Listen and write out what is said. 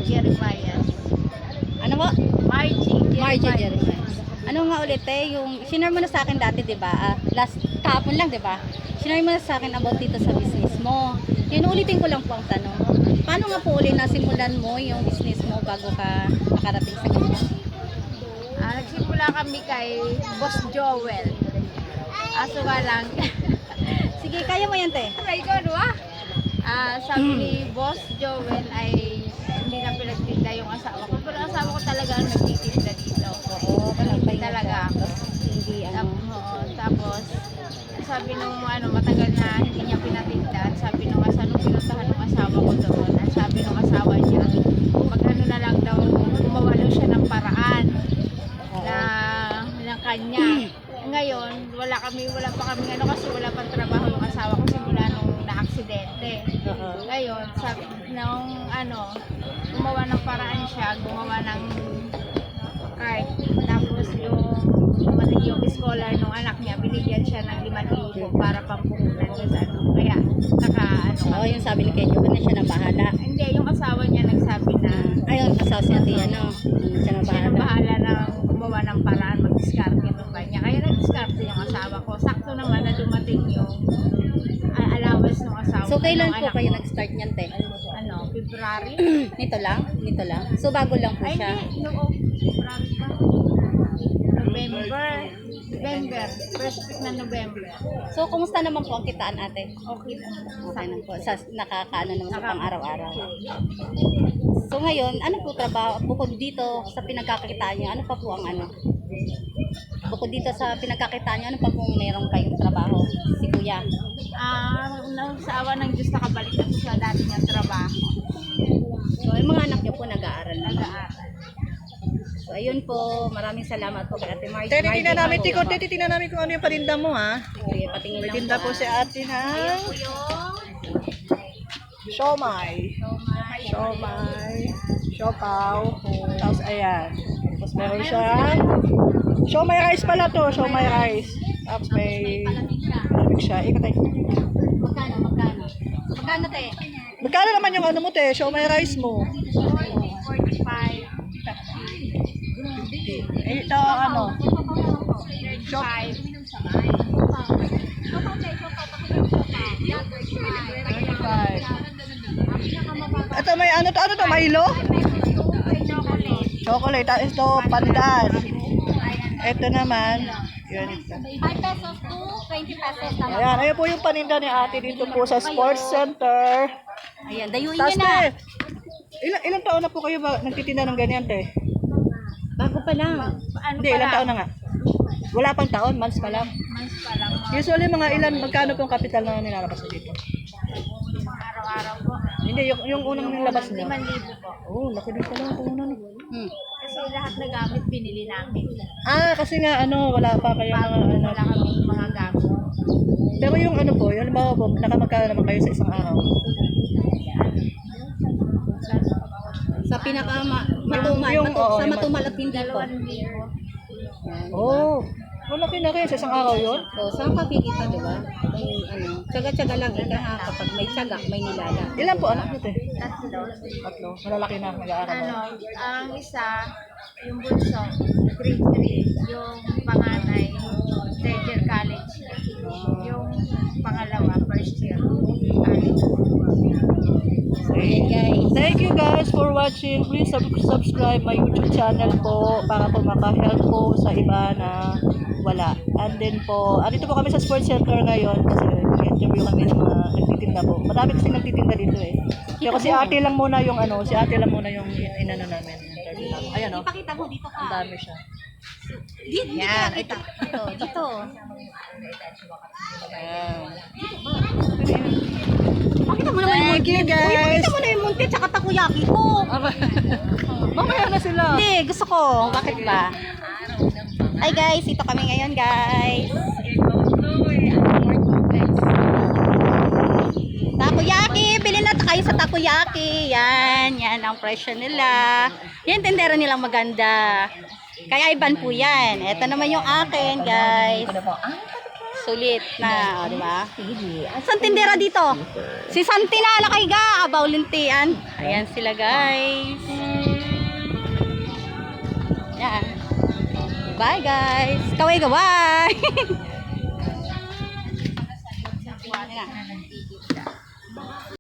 Jeremiah. Ano mo? Margie Jeremiah. Jeremiah. Ano nga ulit yung sinare mo na sa akin dati, 'di ba? Last kahapon lang, 'di ba? Sinare mo na sa akin about dito sa business mo. Yun, ulitin ko lang po ang tanong. Paano nga po uli nasimulan mo yung business mo bago ka nakarating sa ganyan? Nagsimula kami kay Boss Joel. Aso nga lang. Sige, kaya mo yan, te. Aray ko, ano sabi ni Boss Joel ay hindi na pinagtinda yung asawa ko. Pero asawa ko talaga ang nagtitinda dito. Oo, Hindi talaga ako. Hindi, Tapos, sabi nung matagal na hindi niya pinatinda. Sabi nung pinuntahan ng asawa ko doon. Sabi nung asawa niya, mag na lang daw, gumawa daw siya ng paraan na ng kanya. Ngayon, wala pa kami kasi wala pang trabaho yung asawa ko simula nung na-aksidente. Ngayon, sabi nung gumawa ng paraan siya, gumawa ng card. Tapos yung scholar nung anak niya, binigyan siya ng 5,000 para pampuhunan doon Kaya, Oo, yung sabi ni Kenyo, na siya na bahala. Hindi, yung asawa niya nagsabi na, Ayun, asawa siya, siya na siya na bahala. bahala na gumawa ng paraan, mag-discarte ng kanya. Kaya nag-discarte yung asawa ko. Sakto naman na dumating yung allowance ng asawa. So, kailan ng po anak kayo ko. nag-start niyan, te? February? Nito lang? Nito lang? So, bago lang po Ay, siya. hindi. February pa. November. First week na November. So, kumusta naman po ang kitaan, ate? Okay na. Okay na po. Nakakaano naman sa pang-araw-araw. So, ngayon, ano po trabaho? Bukod dito sa pinagkakakitaan niyo, ano pa po ang Bukod dito sa pinagkakakitaan niyo, ano pa pong meron kayong trabaho? Si Kuya. Sa awa ng Diyos nakabalik na sa dati niyang trabaho. So, yung mga anak niyo po nag-aaral na. Nag-aaral. So, ayun po. Maraming salamat po kay Ate Margie. Titingnan namin, titingnan namin kung ano yung paninda mo, ha? Sige, patingin May lang tinda po si ate ng siomay. Siopaw. Tapos ayan. Tapos meron siyang siomay rice pala to, siomay rice. Tapos may malamig siya. Ikatay. Magkano? Magkano, te? Magkano naman yung ano mo, te? Siomay rice mo. 45. Ito ano? 35. 35. Ito may ano to? Milo? Chocolate. Chocolate. Tapos ito, pandan. Ito naman. Yun ito. 5 pesos to 20 pesos naman. Ayan, ayan po yung paninda ni ate dito po sa Sports Center. Ayan, dayuin Tapos niyo na. te, ilang taon na po kayo ba nagtitinda ng ganyan, te? Bago pa lang. Hindi, ilang taon na nga? Wala pang taon, months pa lang. Months pa lang. Usually mga magkano pong kapital na nilalabas mo dito? Araw-araw po. Hindi, yung unang nilabas niyo. 5,000 po. Oh, laki din pala ang unang. Kasi lahat na gamit binili namin. Kasi nga wala pa kayo Bago mga wala kami mga gamit. Pero yung po, yung halimbawa po, nakamagkano naman kayo sa isang araw? Sa pinaka matumal, Yung- oo, sa yung matumal at hindi po. 2,000. Oh, malaki na rin sa isang araw yun? So, saan ka kikita, di ba? Tsaga-tsaga lang ika ha. Kapag may tsaga, may nilala. Ilan po anak niyo, te? Tatlo. Tatlo. Malalaki na, nag-aaral na. Ang isa, yung bunso, grade 3. Yung panganay, third year college. Yung pangalawa, first year college. Ayan, guys. Thank you guys for watching. Please subscribe my YouTube channel po para po maka-help po sa iba na wala. And then po, andito po kami sa Sports Center ngayon kasi interview kami ng mga nagtitinda po. Madami kasi nagtitinda dito eh. Pero si ate lang muna yung inano namin. Interview namin. Ayan o. Ipakita mo dito Ang ka. dami siya. Dito Yan, kita. Dito. Ayan. Pakita mo naman yung Thank you guys. Pakita mo na yung munti tsaka takoyaki ko. Mamaya na sila. Hindi, gusto ko. Bakit ba? Hi guys, ito kami ngayon guys. Takoyaki, bilhin na kayo sa takoyaki. Yan ang presyo nila. Yan tendera nilang maganda. Kaya iban po yan. Ito naman yung akin guys. Sulit na, di ba? Saan tindera dito? Si Santina Lakayga, Abaw Lintian. Ayan sila guys. Yan. Bye guys. Kaway-kaway. Yan na.